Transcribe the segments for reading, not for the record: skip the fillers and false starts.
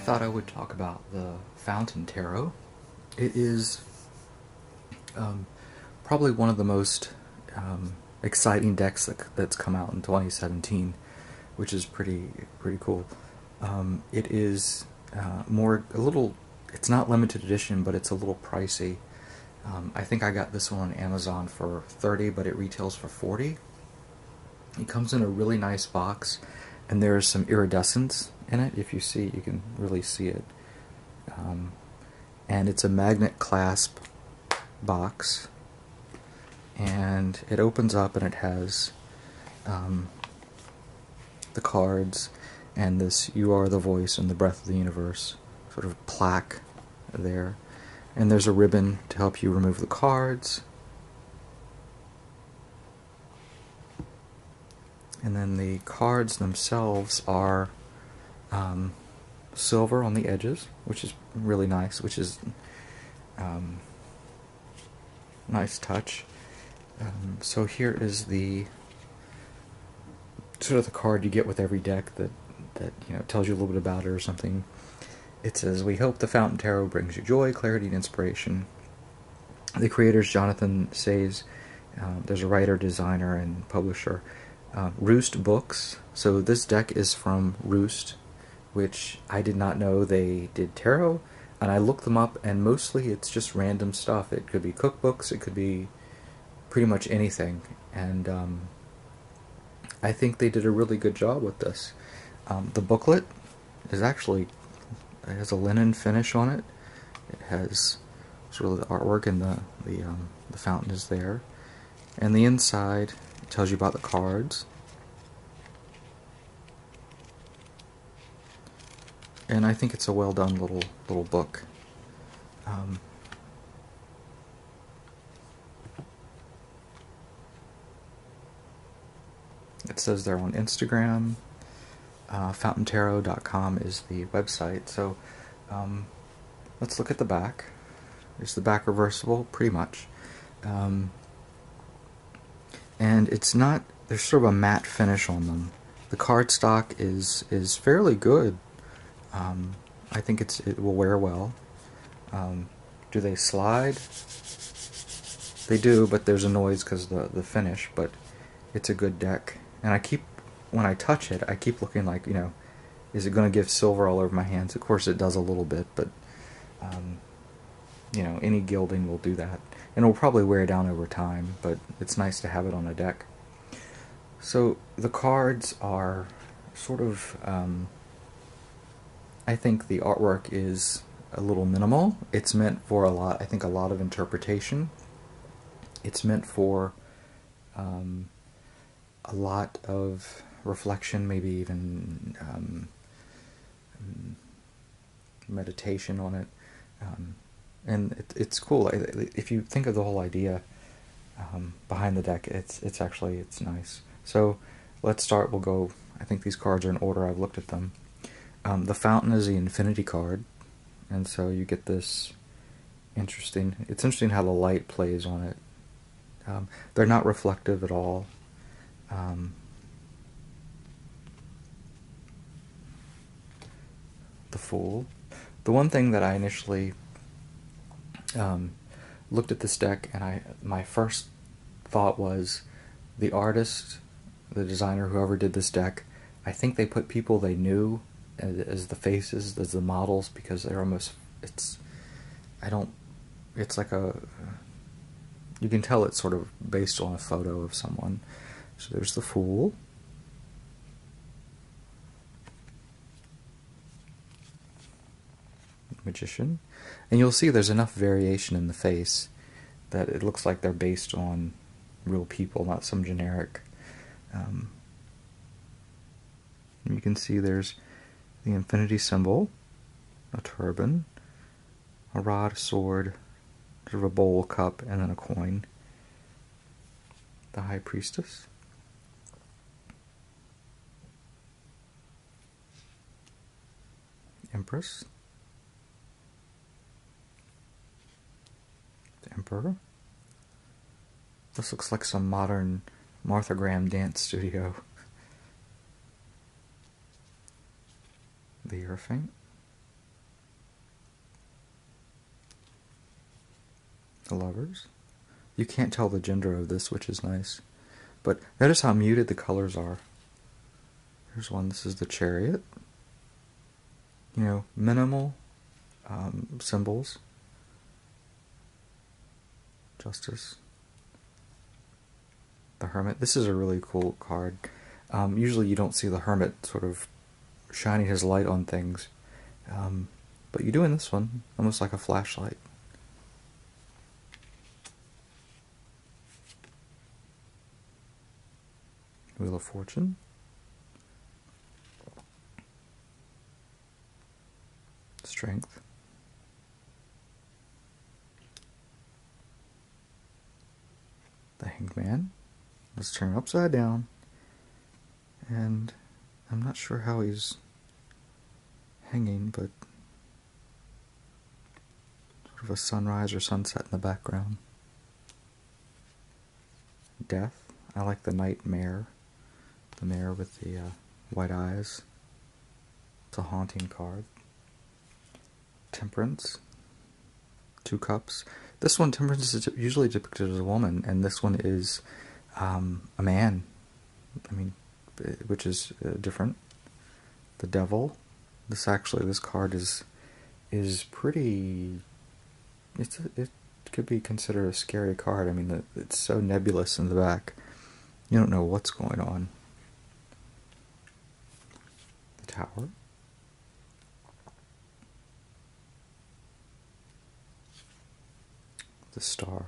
thought I would talk about the Fountain Tarot. It is probably one of the most exciting decks that's come out in 2017, which is pretty cool. It is a little. It's not limited edition, but it's a little pricey. I think I got this one on Amazon for $30, but it retails for $40. It comes in a really nice box, and there's some iridescence in it. If you see, you can really see it. And it's a magnet clasp box, and it opens up and it has the cards and this "You Are the Voice" and the Breath of the Universe sort of plaque there. And there's a ribbon to help you remove the cards. And then the cards themselves are silver on the edges, which is really nice, which is nice touch. So here is the sort of the card you get with every deck that tells you a little bit about it or something. It says, "We hope the Fountain Tarot brings you joy, clarity, and inspiration." The creator is Jonathan Saiz. There's a writer, designer, and publisher. Roost Books. So this deck is from Roost, which I did not know they did tarot, and I looked them up, and mostly it's just random stuff. It could be cookbooks, it could be pretty much anything, and I think they did a really good job with this. The booklet is actually, it has a linen finish on it. It has sort of the artwork, and the fountain is there, and the inside tells you about the cards. And I think it's a well done little book. It says they're on Instagram. FountainTarot.com is the website. So let's look at the back. Is the back reversible? Pretty much. And it's not, there's sort of a matte finish on them. The cardstock is fairly good. I think it will wear well. Do they slide? They do, but there's a noise because of the finish, but it's a good deck. And when I touch it, I keep looking like, is it going to give silver all over my hands? Of course it does a little bit, but any gilding will do that. And it'll probably wear down over time, but it's nice to have it on a deck. So the cards are sort of, I think the artwork is a little minimal. It's meant for a lot of interpretation. It's meant for a lot of reflection, maybe even meditation on it. And it's cool. If you think of the whole idea behind the deck, it's nice. So let's start. We'll go. I think these cards are in order. I've looked at them. The Fountain is the Infinity card, and so you get this interesting. It's interesting how the light plays on it. They're not reflective at all. The Fool. The one thing that I initially looked at this deck, and my first thought was the artist, the designer, whoever did this deck, I think they put people they knew as the faces, as the models, because they're almost, it's like you can tell it's sort of based on a photo of someone. So there's the Fool. Magician. And you'll see there's enough variation in the face that it looks like they're based on real people, not some generic. You can see there's the infinity symbol, a turban, a rod, a sword, sort of a bowl, cup, and then a coin. The High Priestess. Empress. The Emperor. This looks like some modern Martha Graham dance studio. The Hierophant. The Lovers. You can't tell the gender of this, which is nice. But notice how muted the colors are. Here's one. This is the Chariot. You know, minimal symbols. Justice. The Hermit. This is a really cool card. Usually you don't see the Hermit sort of shining his light on things. But you do in this one, almost like a flashlight. Wheel of Fortune. Strength. The Hanged Man. Let's turn it upside down. And I'm not sure how he's hanging, but sort of a sunrise or sunset in the background. Death. I like the Night Mare. The mare with the white eyes. It's a haunting card. Temperance. 2 cups. This one, Temperance, is usually depicted as a woman, and this one is a man. I mean, which is different. The Devil. This card is pretty. It could be considered a scary card. I mean, it's so nebulous in the back. You don't know what's going on. The Tower. The Star.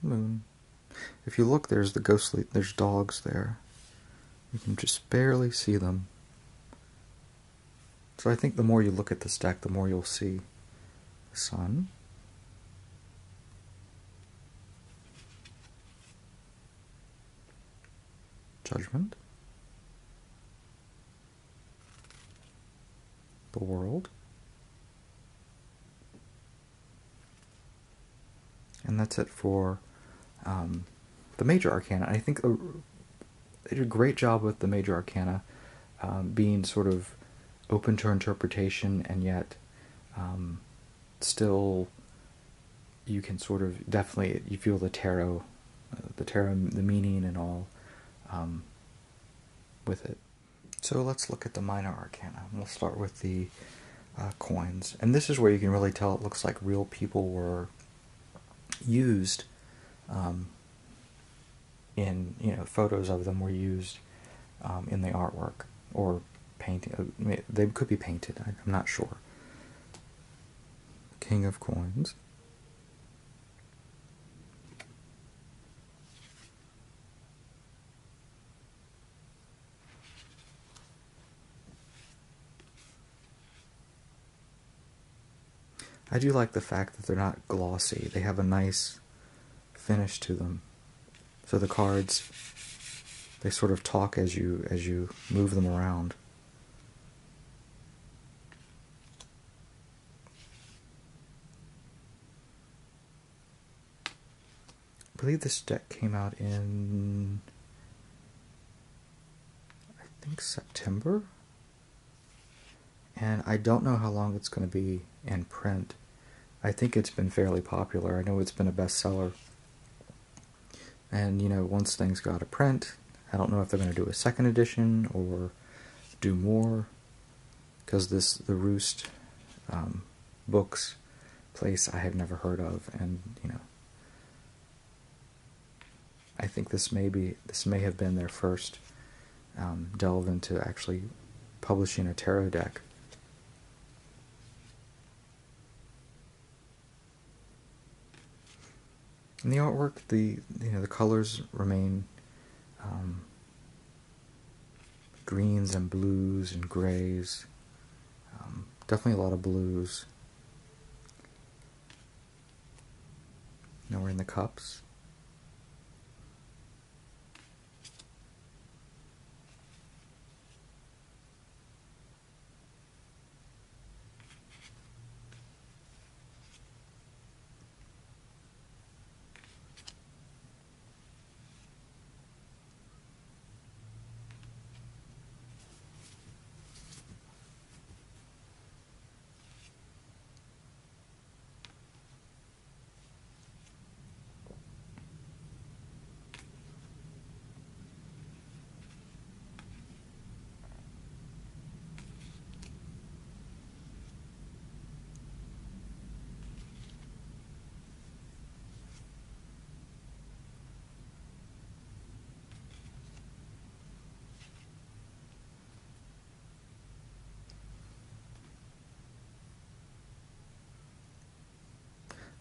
Moon. If you look, there's dogs there. You can just barely see them. So I think the more you look at this deck, the more you'll see. The Sun. Judgment. The World. And that's it for the major arcana. I think they did a great job with the major arcana being sort of open to interpretation, and yet still you can sort of definitely, you feel the tarot, the meaning and all with it. So let's look at the minor arcana. We'll start with the coins, and this is where you can really tell it looks like real people were used in, photos of them were used in the artwork, or painting. They could be painted, I'm not sure. King of Coins. I do like the fact that they're not glossy. They have a nice finish to them. So the cards, they sort of talk as you move them around. I believe this deck came out in, I think, September. And I don't know how long it's going to be in print. I think it's been fairly popular. I know it's been a bestseller. And, once things go out of print, I don't know if they're going to do a second edition or do more. Because the Roost books place I have never heard of. And, I think this may have been their first delve into actually publishing a tarot deck. In the artwork, the colors remain greens and blues and grays. Definitely a lot of blues. Now we're in the cups.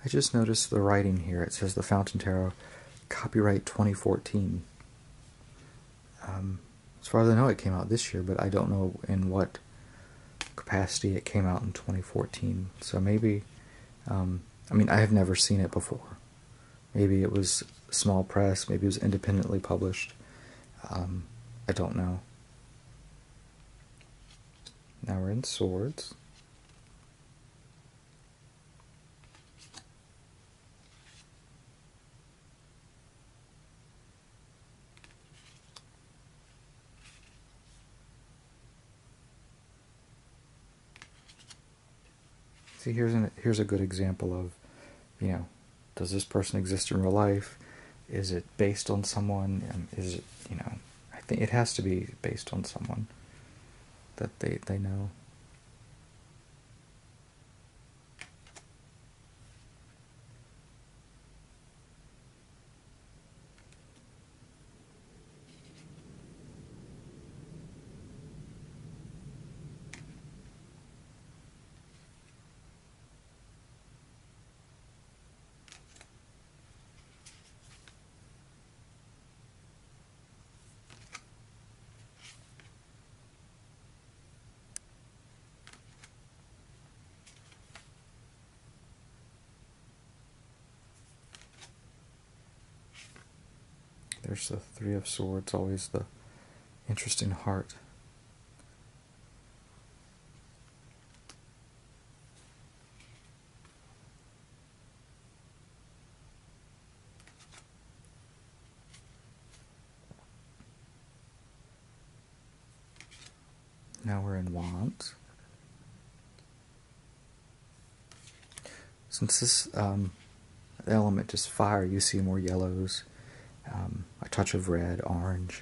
I just noticed the writing here. It says the Fountain Tarot, copyright 2014. As far as I know, it came out this year, but I don't know in what capacity it came out in 2014. So maybe, I mean, I have never seen it before. Maybe it was small press, maybe it was independently published. I don't know. Now we're in Swords. See, here's a good example of, you know, does this person exist in real life? Is it based on someone? Is it, you know, I think it has to be based on someone that they know. There's the Three of Swords, always the interesting heart. Now we're in Wands. Since this element is fire, you see more yellows, a touch of red, orange.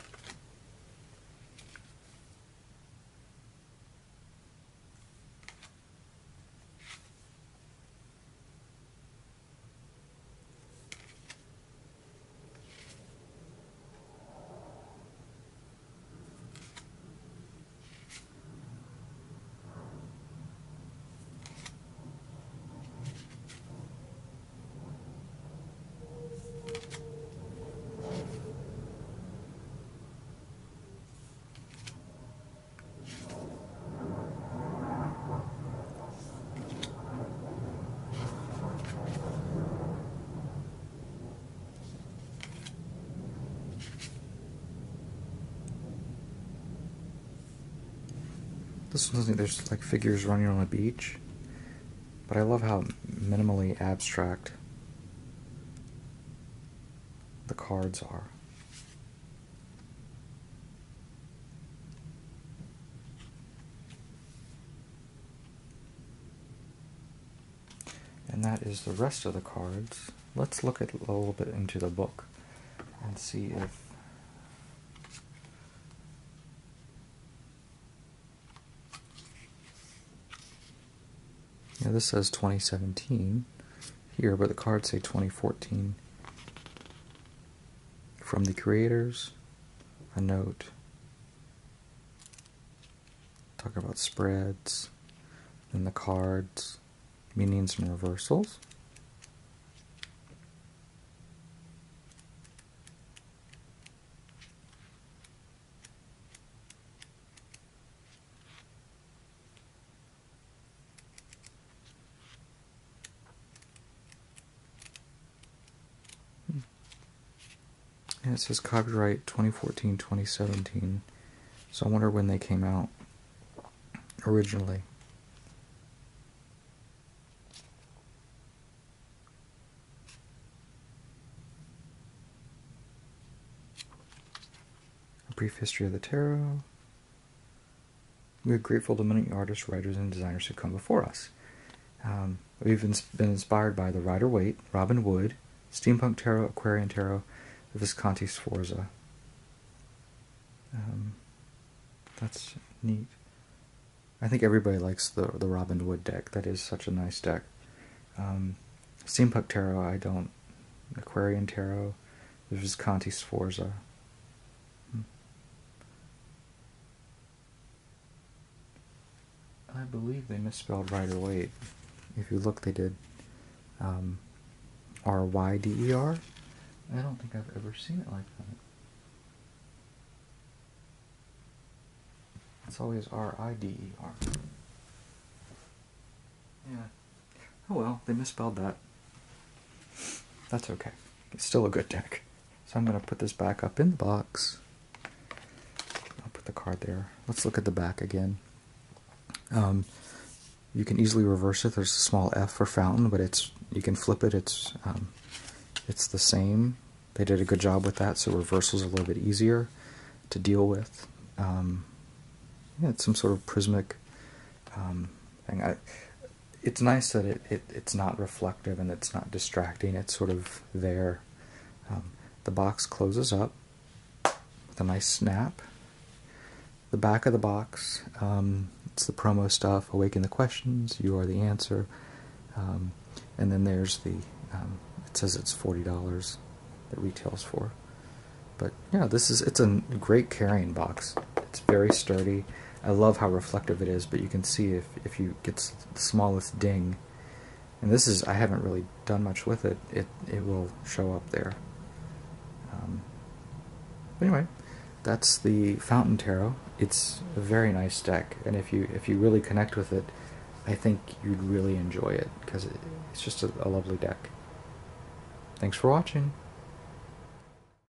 This one's, there's like figures running on a beach, but I love how minimally abstract the cards are. And that is the rest of the cards. Let's look at a little bit into the book and see if yeah, this says 2017 here, but the cards say 2014. From the creators, a note. Talk about spreads, then the cards, meanings and reversals. And it says copyright 2014-2017. So I wonder when they came out originally. A brief history of the tarot. We are grateful to many artists, writers, and designers who come before us. We've been inspired by the Rider-Waite, Robin Wood, Steampunk Tarot, Aquarian Tarot, the Visconti Sforza. That's neat. I think everybody likes the Robin Wood deck. That is such a nice deck. Steampunk Tarot, I don't. Aquarian Tarot, the Visconti Sforza. I believe they misspelled Rider-Waite. If you look, they did. R-Y-D-E-R. I don't think I've ever seen it like that. It's always R-I-D-E-R. Yeah. Oh well, they misspelled that. That's okay. It's still a good deck. So I'm going to put this back up in the box. I'll put the card there. Let's look at the back again. You can easily reverse it. There's a small F for fountain, but you can flip it. It's the same. They did a good job with that, so reversal's a little bit easier to deal with. Yeah, it's some sort of prismatic thing. It's nice that it's not reflective and it's not distracting. It's sort of there. The box closes up with a nice snap. The back of the box, it's the promo stuff, Awaken the Questions, You Are the Answer. And then there's the, it says it's $40 that retails for. But yeah, it's a great carrying box. It's very sturdy. I love how reflective it is, but you can see if you get the smallest ding, and I haven't really done much with it, it will show up there. But anyway, that's the Fountain Tarot. It's a very nice deck, and if you really connect with it, I think you'd really enjoy it, because it's just a lovely deck. Thanks for watching.